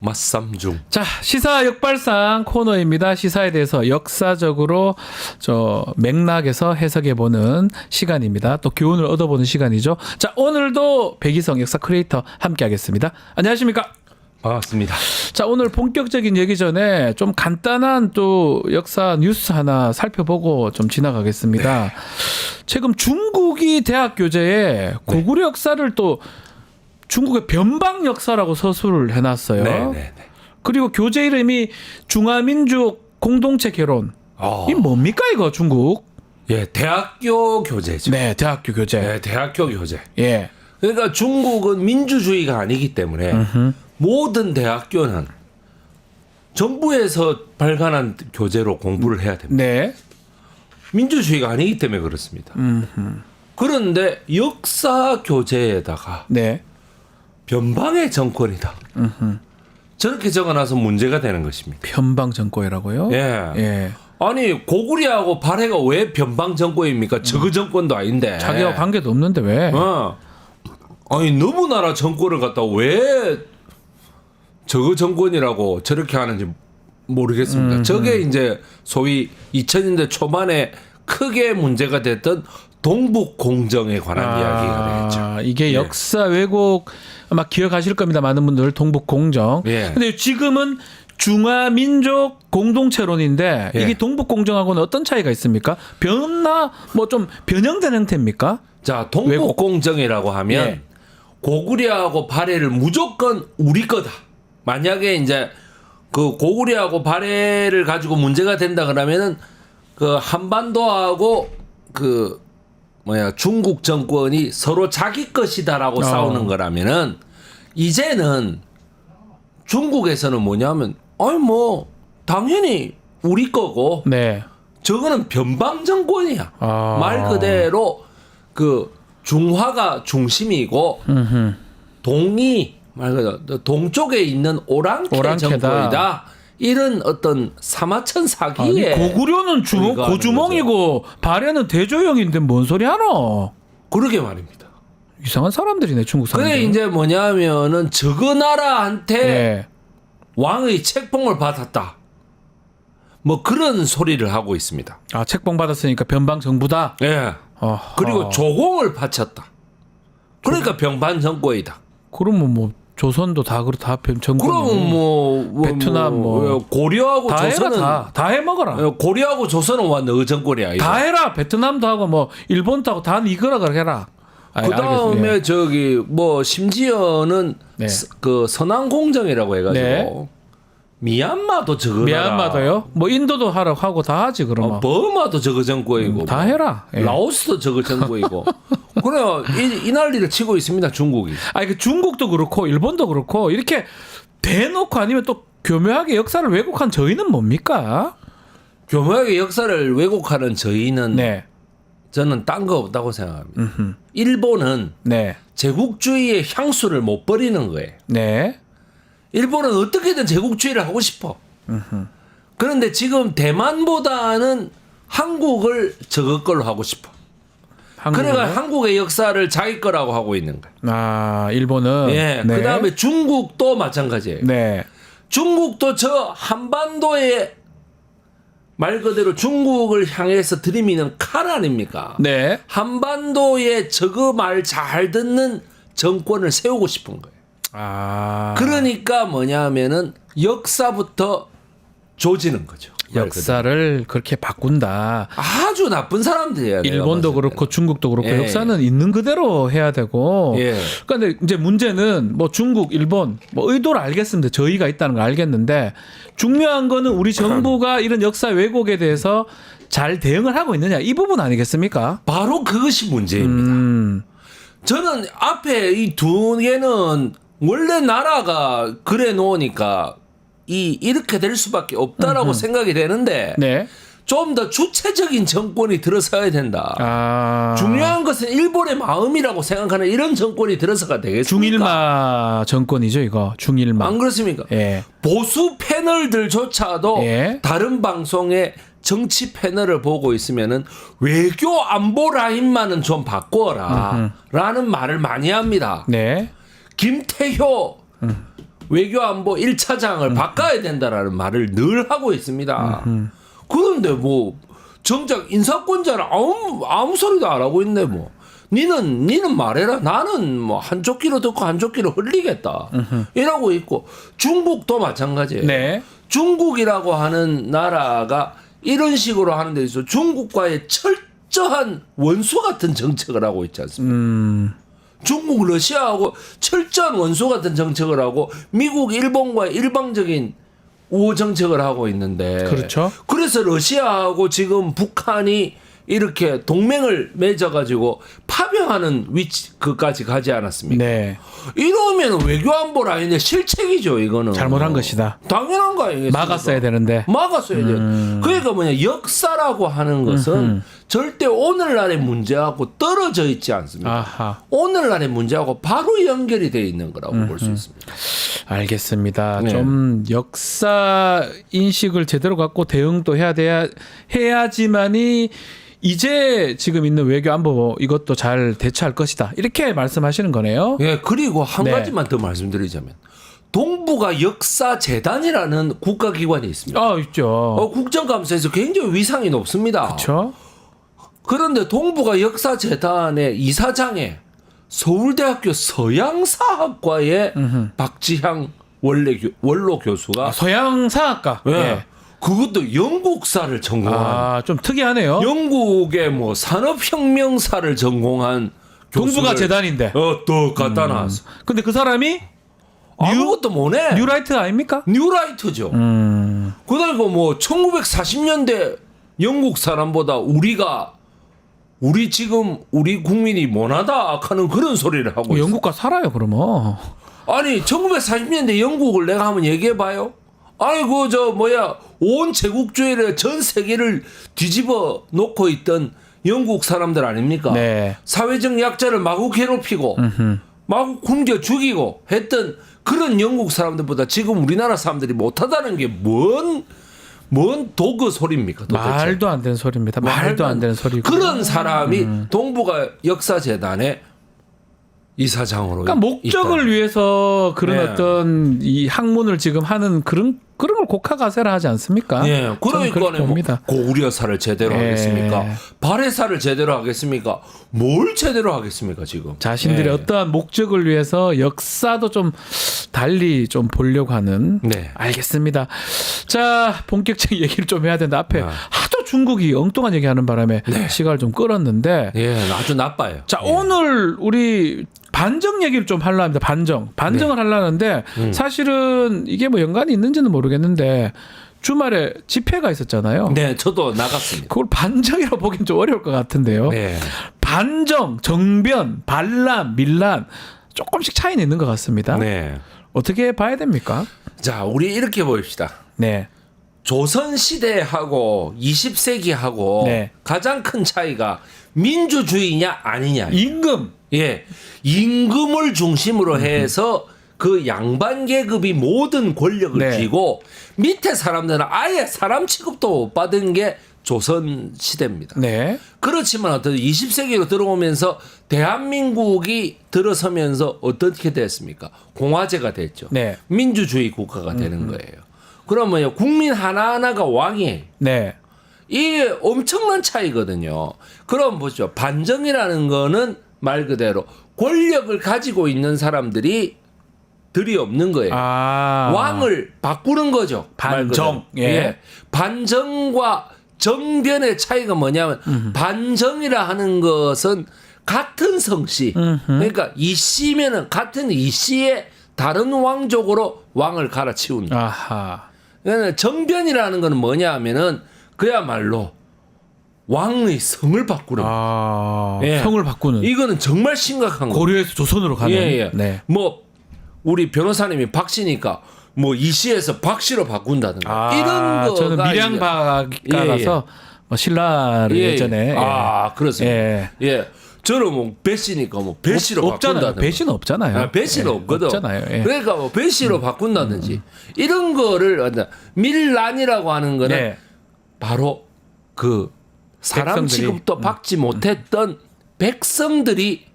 맞삼중. 자, 시사 역발상 코너입니다. 시사에 대해서 역사적으로 맥락에서 해석해보는 시간입니다. 또 교훈을 얻어보는 시간이죠. 자, 오늘도 백이성 역사 크리에이터 함께하겠습니다. 안녕하십니까? 반갑습니다. 자, 오늘 본격적인 얘기 전에 좀 간단한 또 역사 뉴스 하나 살펴보고 좀 지나가겠습니다. 네. 최근 중국이 대학 교재에 고구려 역사를 또 중국의 변방 역사라고 서술을 해놨어요. 네네네. 그리고 교재 이름이 중화민족 공동체 개론. 이 뭡니까 이거 중국? 예, 대학교 교재죠. 네, 대학교 교재. 네, 대학교 교재. 예. 그러니까 중국은 민주주의가 아니기 때문에 모든 대학교는 정부에서 발간한 교재로 공부를 해야 됩니다. 네. 민주주의가 아니기 때문에 그렇습니다. 그런데 역사 교재에다가 네. 변방의 정권이다. 저렇게 적어놔서 문제가 되는 것입니다. 변방 정권이라고요? 예. 예. 아니 고구려하고 발해가 왜 변방 정권입니까? 저그 정권도 아닌데. 자기와 관계도 없는데 왜? 아니 너무 나라 정권을 갖다 왜 저그 정권이라고 저렇게 하는지 모르겠습니다. 저게 이제 소위 2000년대 초반에 크게 문제가 됐던 동북 공정에 관한 이야기가 되겠죠. 이게 예. 역사 왜곡 아마 기억하실 겁니다. 많은 분들 동북 공정. 예. 근데 지금은 중화민족 공동체론인데 예. 이게 동북 공정하고는 어떤 차이가 있습니까? 변나 뭐 좀 변형된 형태입니까? 자, 동북 왜곡. 공정이라고 하면 예. 고구려하고 발해를 무조건 우리 거다. 만약에 이제 그 고구려하고 발해를 가지고 문제가 된다 그러면은 그 한반도하고 그 중국 정권이 서로 자기 것이다라고 싸우는 거라면은 이제는 중국에서는 뭐냐면 아니 뭐 당연히 우리 거고 네. 저거는 변방 정권이야. 아. 말 그대로 그 중화가 중심이고 동이 말 그대로 동쪽에 있는 오랑캐 오랑캐다. 정권이다. 이런 어떤 사마천 사기에 고구려는 불과하는 고주몽이고 발해는 대조영인데 뭔 소리 하노? 그러게 말입니다. 이상한 사람들이네 중국 사람들. 그래 이제 뭐냐면은 저거 나라한테 예. 왕의 책봉을 받았다. 뭐 그런 소리를 하고 있습니다. 아, 책봉 받았으니까 변방 정부다. 예. 어허. 그리고 조공을 바쳤다. 그러니까 변방 정권이다. 그러면 뭐 조선도 다 그렇다 정권. 그럼 뭐 베트남 뭐 고려하고 다 조선은 해라 다 해먹어라. 고려하고 조선은 완전 정권이야. 다 해라. 베트남도 하고 뭐 일본도 하고 다 이거라 그렇게 해라. 그 다음에 예. 저기 뭐 심지어는 네. 그 선왕공정이라고 해가지고 네. 미얀마도 저거 미얀마도요? 뭐 인도도 하고 다 하지 그러면. 버마도 저거 정권이고 다 해라. 예. 라오스도 저거 정권이고 그래 이 난리를 치고 있습니다 중국이. 아니 그 중국도 그렇고 일본도 그렇고 이렇게 대놓고 아니면 또 교묘하게 역사를 왜곡한 저희는 뭡니까? 교묘하게 역사를 왜곡하는 저희는 네. 저는 딴 거 없다고 생각합니다. 일본은 네. 제국주의의 향수를 못 버리는 거예요. 네. 일본은 어떻게든 제국주의를 하고 싶어. 그런데 지금 대만보다는 한국을 저거 걸로 하고 싶어. 그래가 한국의 역사를 자기 거라고 하고 있는 거예요. 아, 일본은. 예. 네. 그다음에 중국도 마찬가지예요. 네. 중국도 저 한반도에 말 그대로 중국을 향해서 들이미는 칼 아닙니까? 네. 한반도에 저거 말 잘 듣는 정권을 세우고 싶은 거예요. 아. 그러니까 뭐냐면은 역사부터 조지는 거죠. 말 그대로. 역사를 그렇게 바꾼다. 아주 나쁜 사람들이에요. 내가 일본도 봤을 그렇고 중국도 그렇고 예. 역사는 있는 그대로 해야 되고. 예. 그런데 이제 문제는 뭐 중국, 일본 뭐 의도를 알겠습니다. 저희가 있다는 걸 알겠는데 중요한 거는 우리 정부가 이런 역사 왜곡에 대해서 잘 대응을 하고 있느냐 이 부분 아니겠습니까? 바로 그것이 문제입니다. 저는 앞에 이 두 개는 원래 나라가 그래 놓으니까 이렇게 될 수밖에 없다라고 생각이 되는데 네. 좀 더 주체적인 정권이 들어서야 된다. 아. 중요한 것은 일본의 마음이라고 생각하는 이런 정권이 들어서가 되겠습니까? 중일마 정권이죠, 이거. 중일마. 안 그렇습니까? 예. 보수 패널들조차도 예. 다른 방송에 정치 패널을 보고 있으면은 외교 안보 라인만은 좀 바꿔라 라는 말을 많이 합니다. 네. 김태효 외교안보 1차장을 바꿔야 된다라는 말을 늘 하고 있습니다. 그런데 뭐 정작 인사권자는 아무 소리도 안 하고 있네 뭐. 니는 말해라. 나는 뭐 한쪽 귀로 듣고 한쪽 귀로 흘리겠다. 이러고 있고 중국도 마찬가지예요. 네. 중국이라고 하는 나라가 이런 식으로 하는 데 있어 중국과의 철저한 원수 같은 정책을 하고 있지 않습니까? 중국, 러시아하고 철저한 원수 같은 정책을 하고 미국, 일본과의 일방적인 우호 정책을 하고 있는데 그렇죠. 그래서 러시아하고 지금 북한이 이렇게 동맹을 맺어가지고 파병하는 그까지 가지 않았습니까? 네. 이러면 외교안보 라인의 실책이죠, 이거는. 잘못한 것이다. 당연한 거 아니겠습니까? 막았어야 되는데. 막았어야 돼요. 그러니까 뭐냐, 역사라고 하는 것은 절대 오늘날의 문제하고 떨어져 있지 않습니다. 아하. 오늘날의 문제하고 바로 연결이 되어 있는 거라고 볼 수 있습니다. 알겠습니다. 네. 좀 역사 인식을 제대로 갖고 대응도 해야지만이 이제 지금 있는 외교 안보 이것도 잘 대처할 것이다. 이렇게 말씀하시는 거네요. 예, 그리고 한 네. 가지만 더 말씀드리자면 동북아 역사재단이라는 국가기관이 있습니다. 있죠. 국정감사에서 굉장히 위상이 높습니다. 그렇죠. 그런데 동북아 역사재단의 이사장에 서울대학교 서양사학과의 박지향 원로 교수가 서양사학과. 예, 예. 그것도 영국사를 전공한 좀 특이하네요. 영국의 뭐 산업혁명사를 전공한 동북아 교수를 재단인데. 또 갖다 놨어. 근데 그 사람이 아무것도 못해. 뉴라이트 아닙니까? 뉴라이트죠. 그다음에 뭐 1940년대 영국 사람보다 우리 국민이 못하다 하는 그런 소리를 하고 있어요. 영국과 살아요, 그러면. 아니 1940년대 영국을 내가 한번 얘기해 봐요. 아니 온 제국주의를 전 세계를 뒤집어 놓고 있던 영국 사람들 아닙니까? 네. 사회적 약자를 마구 괴롭히고 마구 굶겨 죽이고 했던 그런 영국 사람들보다 지금 우리나라 사람들이 못하다는 게 뭔 도그 소리입니까? 도대체. 말도 안 되는 소리입니다. 말도 안 되는 소리고. 그런 사람이 동북아 역사재단의 이사장으로 그러니까 목적을 있다. 위해서 그런 네. 어떤 이 학문을 지금 하는 그런 걸 국가가세라 하지 않습니까? 예, 저는 그렇게 그러니까 뭐 봅니다. 고구려사를 제대로 예. 하겠습니까? 발해사를 제대로 하겠습니까? 뭘 제대로 하겠습니까 지금? 자신들의 예. 어떠한 목적을 위해서 역사도 좀 달리 좀 보려고 하는. 네. 알겠습니다. 자, 본격적인 얘기를 좀 해야 된다. 앞에 네. 하도 중국이 엉뚱한 얘기하는 바람에 시간을 좀 끌었는데. 예, 아주 나빠요. 자, 예. 오늘 우리 반정 얘기를 좀 하려 합니다. 반정을 네. 하려는데 사실은 이게 뭐 연관이 있는지는 모르겠는데 주말에 집회가 있었잖아요. 네, 저도 나갔습니다. 그걸 반정이라고 보긴 좀 어려울 것 같은데요. 네. 반정, 정변, 반란, 밀란 조금씩 차이는 있는 것 같습니다. 네. 어떻게 봐야 됩니까? 자, 우리 이렇게 봅시다. 네. 조선 시대하고 20세기하고 네. 가장 큰 차이가 민주주의냐 아니냐. 임금. 예. 임금을 중심으로 해서 그 양반 계급이 모든 권력을 네. 쥐고 밑에 사람들은 아예 사람 취급도 못 받은 게 조선 시대입니다. 네. 그렇지만 어떤 20세기로 들어오면서 대한민국이 들어서면서 어떻게 됐습니까? 공화제가 됐죠. 네. 민주주의 국가가 되는 거예요. 그러면 국민 하나하나가 왕이에요. 네. 이게 엄청난 차이거든요. 그럼 보죠. 반정이라는 거는 말 그대로 권력을 가지고 있는 사람들이 들이 없는 거예요. 왕을 바꾸는 거죠. 말 반정. 그대로. 예. 반정과 정변의 차이가 뭐냐면 반정이라 하는 것은 같은 성씨. 그러니까 이씨면은 같은 이씨의 다른 왕족으로 왕을 갈아치운다. 아하. 그러니까 정변이라는 건 뭐냐 하면은 그야말로 왕의 성을 바꾸는 거예요. 예. 성을 바꾸는. 이거는 정말 심각한 거예요. 고려에서 조선으로 가는. 예. 네. 뭐 우리 변호사님이 박씨니까 뭐 이씨에서 박씨로 바꾼다든가 이런 거가 저는 밀양박가라서 뭐 신라를 예전에. 그렇습니다. 예. 예. 저는 뭐 배씨니까 뭐 배씨로 없잖아요. 바꾼다든가. 배씨는 없잖아요. 배씨는 예. 없거든. 없잖아요. 예. 그러니까 뭐 배씨로 바꾼다든지 이런 거를 밀란이라고 하는 거는 네. 바로 그 사람 백성들이. 취급도 받지 못했던 백성들이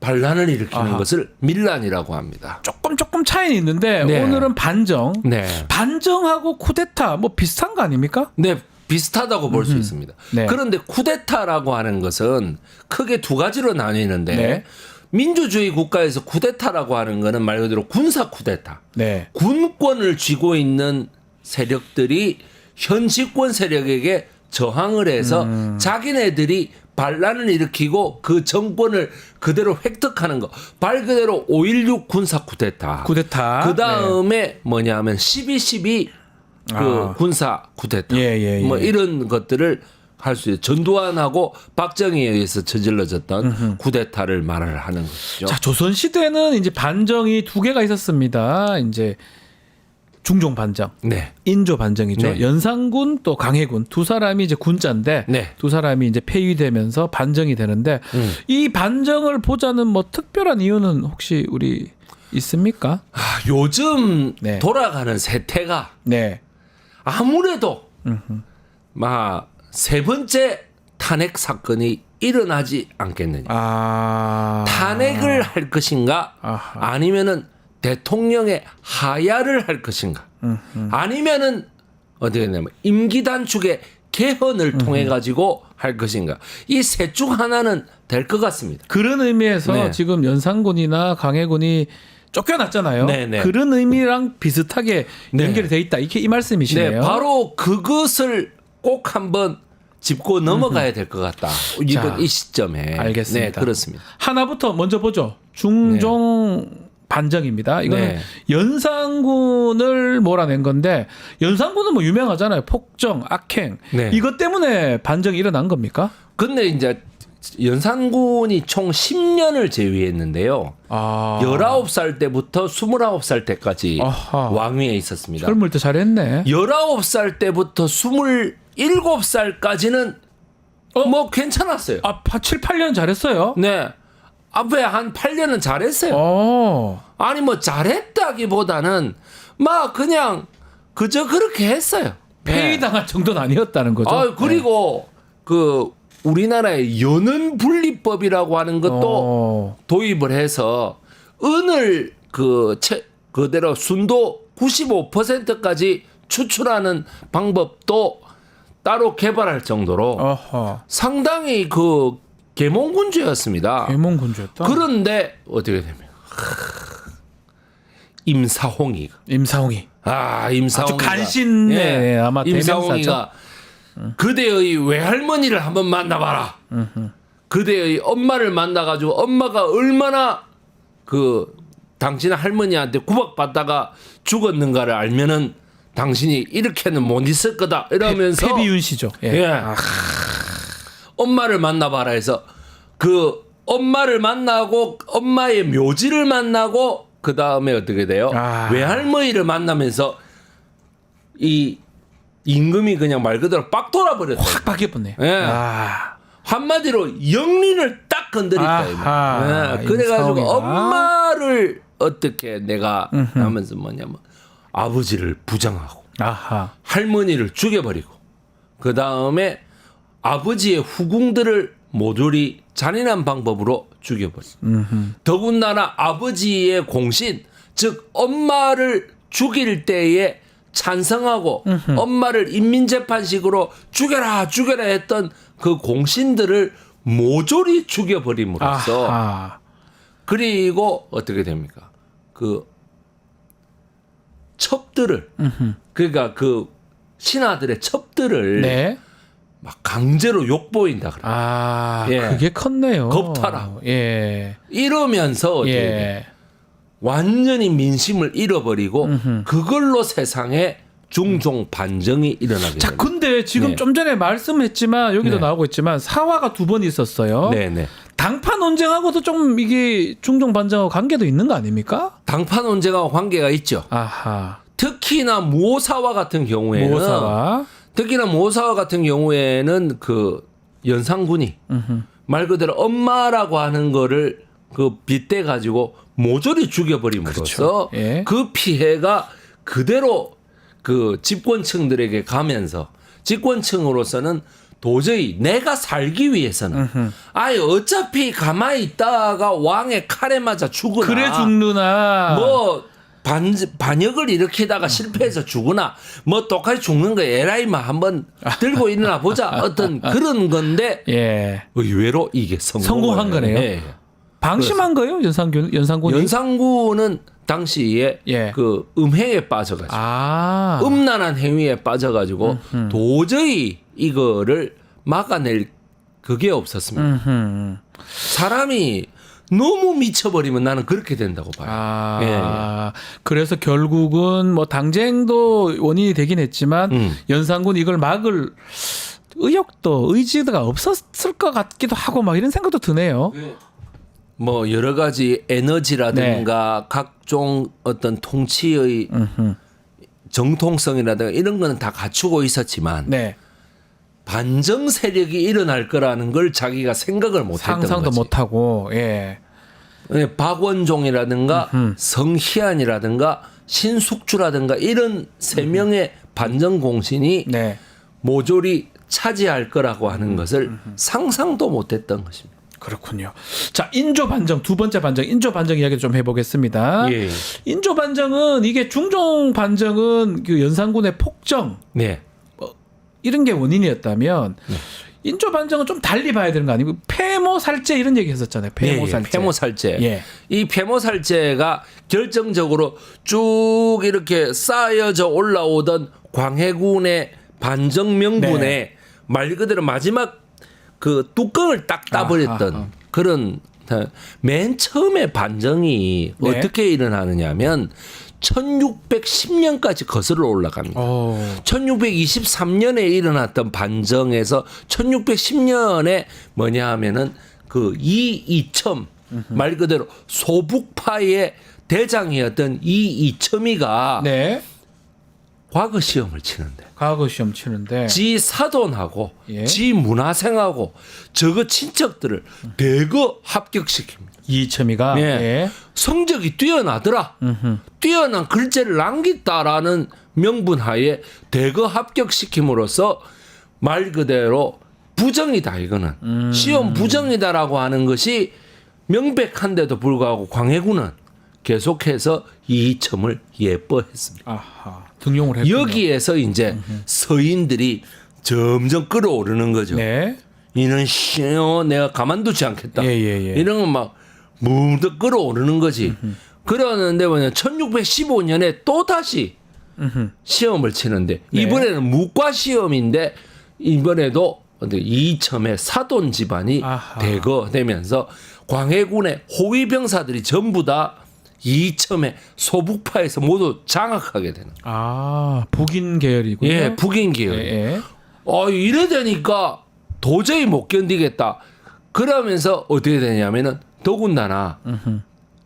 반란을 일으키는 아하. 것을 밀란이라고 합니다. 조금 차이는 있는데 네. 오늘은 반정. 네. 반정하고 쿠데타 뭐 비슷한 거 아닙니까? 네, 비슷하다고 볼 수 있습니다. 네. 그런데 쿠데타라고 하는 것은 크게 두 가지로 나뉘는데 네. 민주주의 국가에서 쿠데타라고 하는 것은 말 그대로 군사 쿠데타. 네. 군권을 쥐고 있는 세력들이 현 집권 세력에게 저항을 해서 자기네들이 반란을 일으키고 그 정권을 그대로 획득하는 거. 말 그대로 5.16 군사 쿠데타. 쿠데타. 그 다음에 뭐냐면 12.12 그 군사 쿠데타. 예. 뭐 이런 것들을 할 수 있어요. 전두환하고 박정희에 의해서 저질러졌던 쿠데타를 말을 하는 것이죠. 자, 조선 시대는 이제 반정이 두 개가 있었습니다. 이제 중종 반정, 네. 인조 반정이죠. 네. 연산군 또 강해군 두 사람이 이제 군자인데 네. 두 사람이 이제 폐위되면서 반정이 되는데 이 반정을 보자는 뭐 특별한 이유는 혹시 우리 있습니까? 요즘 네. 돌아가는 세태가 네. 아무래도 막 세 번째 탄핵 사건이 일어나지 않겠느냐. 탄핵을 할 것인가 아하. 아니면은 대통령의 하야를 할 것인가 아니면은 어떻게 되냐면 임기 단축의 개헌을 통해 가지고 할 것인가 이 셋 중 하나는 될 것 같습니다. 그런 의미에서 네. 지금 연산군이나 강해군이 쫓겨났잖아요. 네네. 그런 의미랑 비슷하게 네. 연결이 돼 있다. 이게 이 말씀이시네요. 네, 바로 그것을 꼭 한번 짚고 넘어가야 될 것 같다. 이번 이 시점에. 알겠습니다. 네, 그렇습니다. 하나부터 먼저 보죠. 중종 반정입니다. 이거는 네. 연산군을 몰아낸 건데 연산군은 뭐 유명하잖아요. 폭정, 악행. 네. 이것 때문에 반정이 일어난 겁니까? 근데 이제 연산군이 총 10년을 재위했는데요. 19살 때부터 29살 때까지 아하. 왕위에 있었습니다. 젊을 때 잘했네. 19살 때부터 27살까지는 뭐 괜찮았어요. 7, 8년 잘했어요. 네. 앞에 한 8년은 잘했어요. 아니 뭐 잘했다기보다는 막 그냥 그저 그렇게 했어요. 폐위당할 정도는 아니었다는 거죠. 그리고 그 우리나라의 연은 분리법이라고 하는 것도 도입을 해서 은을 그대로 순도 95%까지 추출하는 방법도 따로 개발할 정도로 상당히 그 계몽군주였습니다. 계몽군주였다. 그런데 어떻게 되면 임사홍이 아주 간신네 아마 임사홍이가 그대의 외할머니를 한번 만나봐라. 그대의 엄마를 만나가지고 엄마가 얼마나 그 당신 할머니한테 구박받다가 죽었는가를 알면은 당신이 이렇게는 못 있을 거다 이러면서 패비윤 씨죠. 엄마를 만나봐라 해서 그 엄마를 만나고 엄마의 묘지를 만나고 그 다음에 어떻게 돼요? 외할머니를 만나면서 이 임금이 그냥 말 그대로 빡 돌아버렸다. 확 바뀌었네. 한마디로 영린을 딱 건드렸다. 그래가지고 엄마를 어떻게 내가 하면서 뭐냐면 아버지를 부정하고 할머니를 죽여버리고 그 다음에 아버지의 후궁들을 모조리 잔인한 방법으로 죽여버렸어. 더군다나 아버지의 공신, 즉 엄마를 죽일 때에 찬성하고 엄마를 인민재판식으로 죽여라 했던 그 공신들을 모조리 죽여버림으로써 그리고 어떻게 됩니까? 그 첩들을 그러니까 그 신하들의 첩들을 막 강제로 욕보인다 그래. 그게 컸네요. 겁탈하고. 이러면서 어떻게 완전히 민심을 잃어버리고 그걸로 세상에 중종 반정이 일어나게 됩니다. 근데 지금 좀 전에 말씀했지만 여기도 나오고 있지만 사화가 두 번 있었어요. 당파 논쟁하고도 좀 이게 중종 반정하고 관계도 있는 거 아닙니까? 당파 논쟁하고 관계가 있죠. 특히나 모사화 같은 경우에는 특히나 모사화 같은 경우에는 그 연산군이 말 그대로 엄마라고 하는 거를 그 빗대 가지고 모조리 죽여버림으로써 그 피해가 그대로 그 집권층들에게 가면서 집권층으로서는 도저히 내가 살기 위해서는 아예 어차피 가만히 있다가 왕의 칼에 맞아 죽으나 그래 죽느나 뭐 반역을 일으키다가 실패해서 죽으나 뭐 똑같이 죽는 거 에라이만 한번 들고 일어나 보자 어떤 그런 건데 예. 의외로 이게 성공한 거네요. 예. 방심한 거예요, 연산군이? 연산군은 당시에 예. 그 음행에 빠져가지고 아. 음란한 행위에 빠져가지고 도저히 이거를 막아낼 그게 없었습니다. 사람이 너무 미쳐버리면 나는 그렇게 된다고 봐요. 아. 그래서 결국은 뭐 당쟁도 원인이 되긴 했지만 연산군 이걸 막을 의욕도 의지가 없었을 것 같기도 하고 막 이런 생각도 드네요. 뭐 여러 가지 에너지라든가 각종 어떤 통치의 정통성이라든가 이런 거는 다 갖추고 있었지만 네. 반정 세력이 일어날 거라는 걸 자기가 생각을 못했던 거지. 상상도 못하고 예. 박원종이라든가 성희안이라든가 신숙주라든가 이런 세 명의 반정 공신이 네. 모조리 차지할 거라고 하는 것을 상상도 못했던 것입니다. 그렇군요. 자, 인조 반정 두 번째 반정, 인조 반정 이야기 좀 해보겠습니다. 예. 인조 반정은 이게 중종 반정은 그 연산군의 폭정 네. 이런 게 원인이었다면 인조 반정은 좀 달리 봐야 되는 거 아니고 폐모살제 이런 얘기 했었잖아요. 폐모살제. 폐모살제. 예. 이 폐모살제가 결정적으로 쭉 이렇게 쌓여져 올라오던 광해군의 반정 명분에 네. 말 그대로 마지막 그 뚜껑을 딱 따버렸던 아하. 그런 맨 처음에 반정이 네. 어떻게 일어나느냐면 1610년까지 거슬러 올라갑니다. 1623년에 일어났던 반정에서 1610년에 뭐냐 하면은 그 이이첨 말 그대로 소북파의 대장이었던 이이첨이가 네. 과거 시험을 치는데 과거 시험 치는데 지 사돈하고 예. 지 문화생하고 저거 친척들을 대거 합격시킵니다. 이첨이가 예. 예. 성적이 뛰어나더라. 뛰어난 글재를 남겼다라는 명분하에 대거 합격시킴으로써 말 그대로 부정이다 이거는. 시험 부정이다라고 하는 것이 명백한데도 불구하고 광해군은 계속해서 이첨을 예뻐했습니다. 아하. 등용을 했군요. 여기에서 이제 서인들이 점점 끌어오르는 거죠. 네. 이는 씨요 내가 가만두지 않겠다. 예, 예, 예. 이런 건 막 무더 끌어오르는 거지. 그러는데 뭐냐 1615년에 또 다시 시험을 치는데 네. 이번에는 무과 시험인데 이번에도 이첨의 사돈 집안이 아하. 대거되면서 광해군의 호위 병사들이 전부 다 이첨의 소북파에서 모두 장악하게 되는. 아, 북인 계열이군요. 예, 북인 계열. 예. 이래 되니까 도저히 못 견디겠다. 그러면서 어떻게 되냐면은 더군다나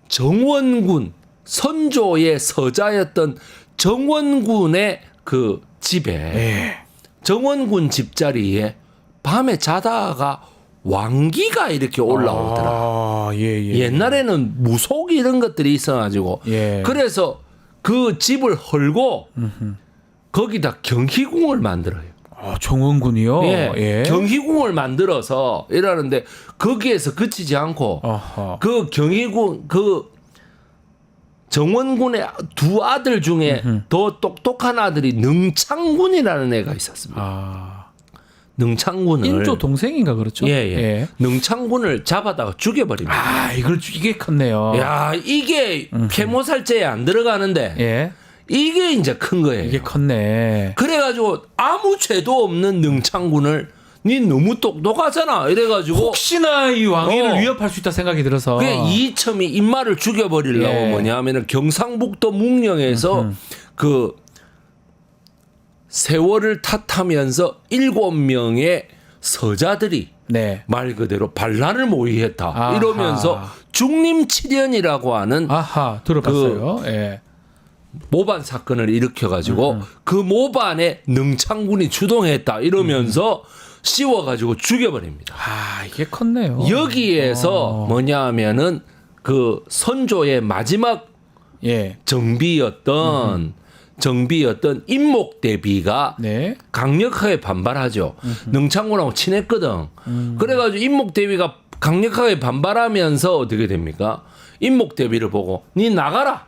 정원군 선조의 서자였던 정원군의 그 집에 예. 정원군 집자리에 밤에 자다가 왕기가 이렇게 올라오더라. 아, 예, 예. 옛날에는 무속 이런 것들이 있어가지고 예. 그래서 그 집을 헐고 거기다 경희궁을 만들어요. 아, 정원군이요. 예. 예. 경희궁을 만들어서 이러는데 거기에서 그치지 않고 아하. 그 경희궁 그 정원군의 두 아들 중에 더 똑똑한 아들이 능창군이라는 애가 있었습니다. 아. 능창군을 인조 동생인가 그렇죠? 예. 능창군을 잡아다가 죽여버립니다. 아, 이게 컸네요. 야 이게 폐모살제에 안 들어가는데 예. 이게 이제 큰 거예요. 이게 컸네. 그래가지고 아무 죄도 없는 능창군을 니 너무 똑똑하잖아. 이래가지고 혹시나 이 왕위를 어. 위협할 수 있다 생각이 들어서. 그게 이첨이 입마를 죽여버리려고 예. 뭐냐면은 경상북도 묵령에서 그 세월을 탓하면서 7명의 서자들이 네. 말 그대로 반란을 모의했다. 아하. 이러면서 중림칠연이라고 하는 아하, 들어봤어요. 예. 모반 사건을 일으켜가지고 그 모반에 능창군이 주동했다. 이러면서 씌워가지고 죽여버립니다. 아, 이게 컸네요. 여기에서 뭐냐 하면은 그 선조의 마지막 예. 정비였던 정비였던 임목대비가 네. 강력하게 반발하죠. 능창군하고 친했거든. 그래가지고 임목대비가 강력하게 반발하면서 어떻게 됩니까? 임목대비를 보고 니 나가라.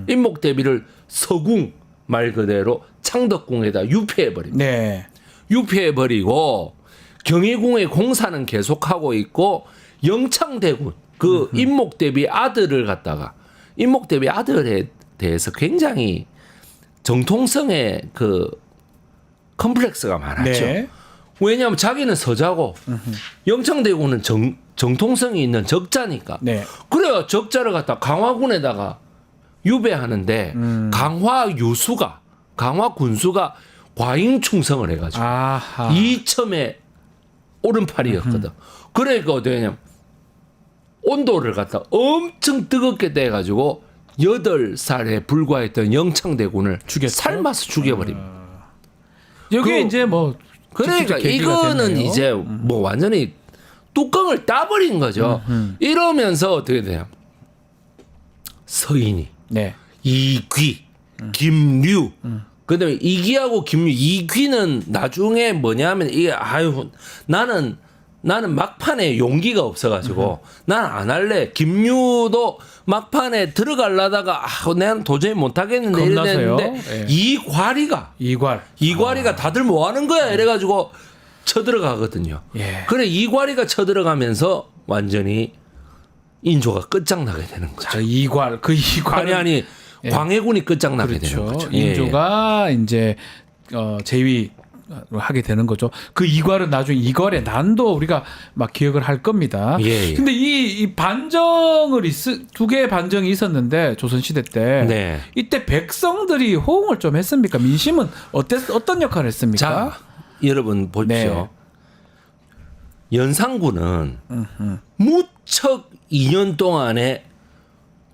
임목대비를 서궁 말 그대로 창덕궁에다 유폐해버립니다. 네. 유폐해버리고 경희궁의 공사는 계속하고 있고 영창대군 그 임목대비 아들을 갖다가 임목대비 아들에 대해서 굉장히 정통성의 그 컴플렉스가 많았죠. 네. 왜냐하면 자기는 서자고 영창대군은 정통성이 있는 적자니까. 네. 그래요. 적자를 갖다 강화군에다가 유배하는데 강화 군수가 과잉 충성을 해가지고 아하. 이첨의 오른팔이었거든. 그러니까 어떻게 했냐면 온도를 갖다 엄청 뜨겁게 떼가지고 8살에 불과했던 영창대군을 죽였죠? 삶아서 죽여버립니다. 여기에 그- 이제 뭐 그러니까 직접적 계기가 이거는 됐네요. 이제 뭐 완전히 뚜껑을 따버린 거죠. 이러면서 어떻게 돼요? 서인이, 네. 이귀, 김류, 그다음에 이귀하고 김류, 이귀는 나중에 뭐냐면 이게 아유 나는 막판에 용기가 없어가지고 나는 안 할래. 김류도 막판에 들어가려다가 내가 도저히 못하겠는데 겁나서요? 이랬는데 예. 이괄이가 다들 뭐 하는 거야 이래가지고 쳐들어가거든요. 예. 그래 이괄이가 쳐들어가면서 완전히 인조가 끝장나게 되는 거죠. 그 이괄 아니 광해군이 끝장나게 되는 그렇죠. 거죠. 예, 예. 인조가 이제 제위 하게 되는 거죠. 그 이괄은 나중에 이괄의 난도 우리가 막 기억을 할 겁니다. 예, 예. 근데 이 반정을 두 개의 반정이 있었는데 조선 시대 때 네. 이때 백성들이 호응을 좀 했습니까? 민심은 어떤 역할을 했습니까? 자, 여러분 보십시오. 네. 연산군은 무척 2년 동안에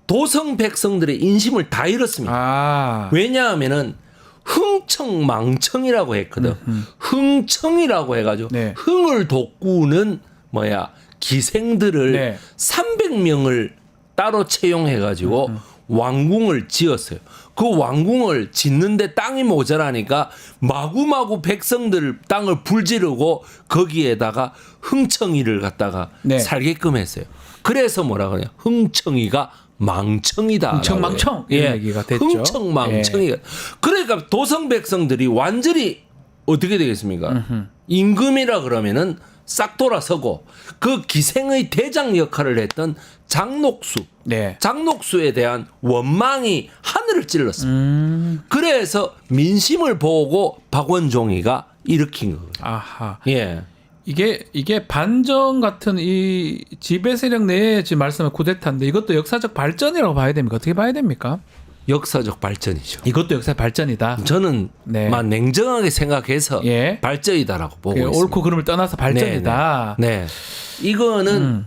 도성 백성들의 인심을 다 잃었습니다. 아. 왜냐하면은 흥청망청이라고 했거든. 흥청이라고 해가지고 네. 흥을 돋구는 기생들을 네. 300명을 따로 채용해가지고 왕궁을 지었어요. 그 왕궁을 짓는데 땅이 모자라니까 마구마구 백성들 땅을 불지르고 거기에다가 흥청이를 갖다가 네. 살게끔 했어요. 그래서 뭐라 그래요? 흥청이가 망청이다. 흥청망청 이 얘기가 됐죠. 흥청망청이가. 그러니까 도성 백성들이 완전히 어떻게 되겠습니까? 임금이라 그러면은 싹 돌아서고 그 기생의 대장 역할을 했던 장녹수. 네. 장녹수에 대한 원망이 하늘을 찔렀습니다. 그래서 민심을 보고 박원종이가 일으킨 거예요. 아하. 예. 이게 반정 같은 이 지배 세력 내에 지금 말씀한 쿠데타인데 이것도 역사적 발전이라고 봐야 됩니까? 어떻게 봐야 됩니까? 역사적 발전이죠. 이것도 역사의 발전이다. 저는 네. 막 냉정하게 생각해서 예. 발전이다라고 보고 있습니다. 옳고 그름을 떠나서 발전이다. 네, 네. 이거는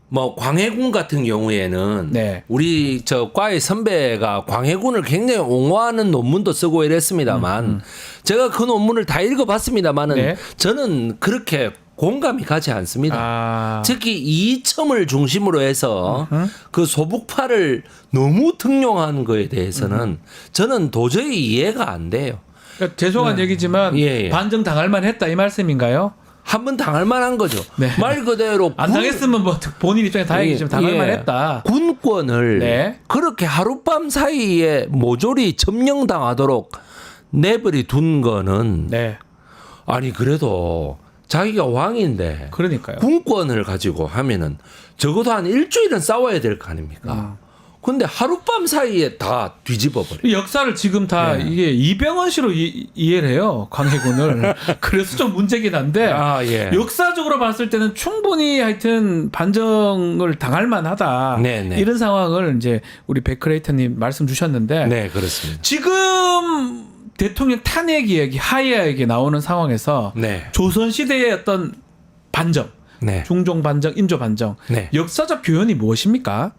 뭐 광해군 같은 경우에는 네. 우리 저 과의 선배가 광해군을 굉장히 옹호하는 논문도 쓰고 이랬습니다만 제가 그 논문을 다 읽어봤습니다만은 네. 저는 그렇게 공감이 가지 않습니다. 아. 특히 이첨을 중심으로 해서 그 소북파를 너무 등용한 거에 대해서는 저는 도저히 이해가 안 돼요. 그러니까 죄송한 얘기지만 예, 예. 반정 당할 만했다 이 말씀인가요? 한번 당할 만한 거죠. 네. 말 그대로 안 당했으면 뭐 본인 입장에 다행이지만 당할 예. 만했다. 군권을 네. 그렇게 하룻밤 사이에 모조리 점령당하도록 내버려 둔 거는 네. 아니 그래도 자기가 왕인데 그러니까요. 군권을 가지고 하면은 적어도 한 일주일은 싸워야 될 거 아닙니까? 근데 하룻밤 사이에 다 뒤집어 버려. 이 역사를 지금 다 네. 이게 이병헌 씨로 이해를 해요. 광해군을. 그래서 좀 문제긴 한데 아, 예. 역사적으로 봤을 때는 충분히 하여튼 반정을 당할 만하다. 네네. 이런 상황을 이제 우리 백크레이터님 말씀 주셨는데 네, 그렇습니다. 지금 대통령 탄핵 이야기, 하야 얘기 나오는 상황에서 네. 조선 시대의 어떤 반정, 네. 중종 반정, 인조 반정, 네. 역사적 교훈이 무엇입니까?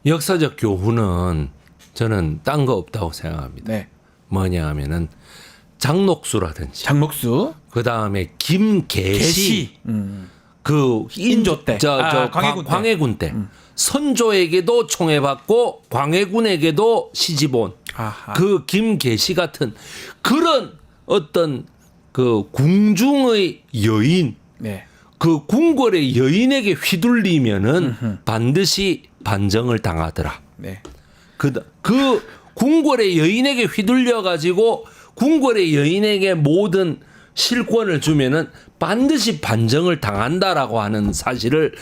역사적 교훈은 저는 딴 거 없다고 생각합니다. 네. 뭐냐 하면은 장녹수라든지 장목수, 그다음에 김계시 개시, 그 인조 때. 저 아, 광해군 때. 광해군 때 선조에게도 총애받고 광해군에게도 시집온 아하. 그 김계시 같은 그런 어떤 그 궁중의 여인, 네. 그 궁궐의 여인에게 휘둘리면은 반드시 반정을 당하더라. 네. 그 궁궐의 여인에게 휘둘려 가지고 궁궐의 여인에게 모든 실권을 주면은 반드시 반정을 당한다라고 하는 사실을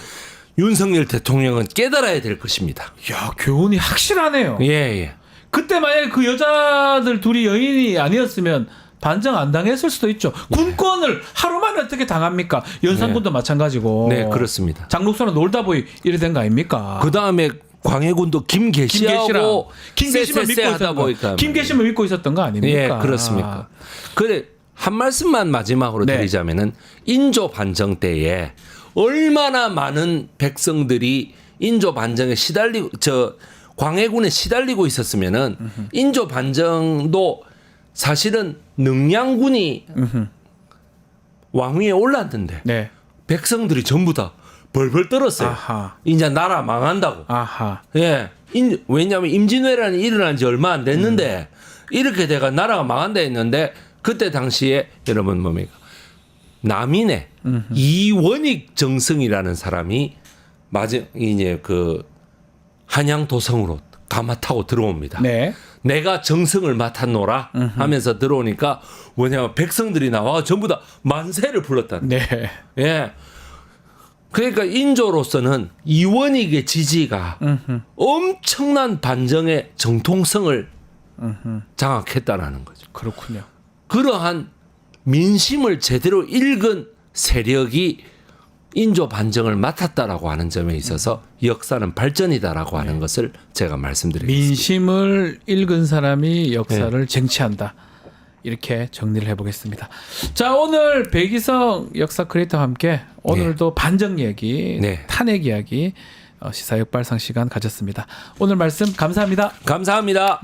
윤석열 대통령은 깨달아야 될 것입니다. 야, 교훈이 확실하네요. 예, 예. 그때 만약에 그 여자들 둘이 여인이 아니었으면 반정 안 당했을 수도 있죠. 군권을 하루 만에 어떻게 당합니까? 연산군도 마찬가지고. 네, 그렇습니다. 장록소는 놀다 보이 이래 된 거 아닙니까? 그 다음에 광해군도 김계시하고 김계시만 믿고 있었던 거. 김계시만 믿고 있었던 거 아닙니까? 예, 그렇습니까? 그래 한 말씀만 마지막으로 네. 드리자면은 인조 반정 때에 얼마나 많은 백성들이 인조 반정에 시달리고 광해군에 시달리고 있었으면은 인조 반정도 사실은 능량군이 왕위에 올랐는데 네. 백성들이 전부 다 벌벌 떨었어요. 아하. 이제 나라 망한다고. 아하. 예. 왜냐하면 임진왜란이 일어난 지 얼마 안 됐는데 이렇게 돼가 나라가 망한다 했는데 그때 당시에 여러분 뭡니까? 남인의 이원익 정승이라는 사람이 이제 그 한양 도성으로 가마 타고 들어옵니다. 네. 내가 정승을 맡았노라 하면서 들어오니까 뭐냐면 백성들이 나와 전부 다 만세를 불렀다. 네. 예. 그러니까 인조로서는 이원익의 지지가 엄청난 반정의 정통성을 장악했다라는 거죠. 그렇군요. 그러한 민심을 제대로 읽은 세력이 인조 반정을 맡았다라고 하는 점에 있어서 역사는 발전이다라고 하는 것을 제가 말씀드리겠습니다. 민심을 읽은 사람이 역사를 쟁취한다. 이렇게 정리를 해보겠습니다. 자, 오늘 백이성 역사 크리에이터와 함께 오늘도 반정 이야기, 네. 탄핵 이야기, 시사 역발상 시간 가졌습니다. 오늘 말씀 감사합니다. 감사합니다.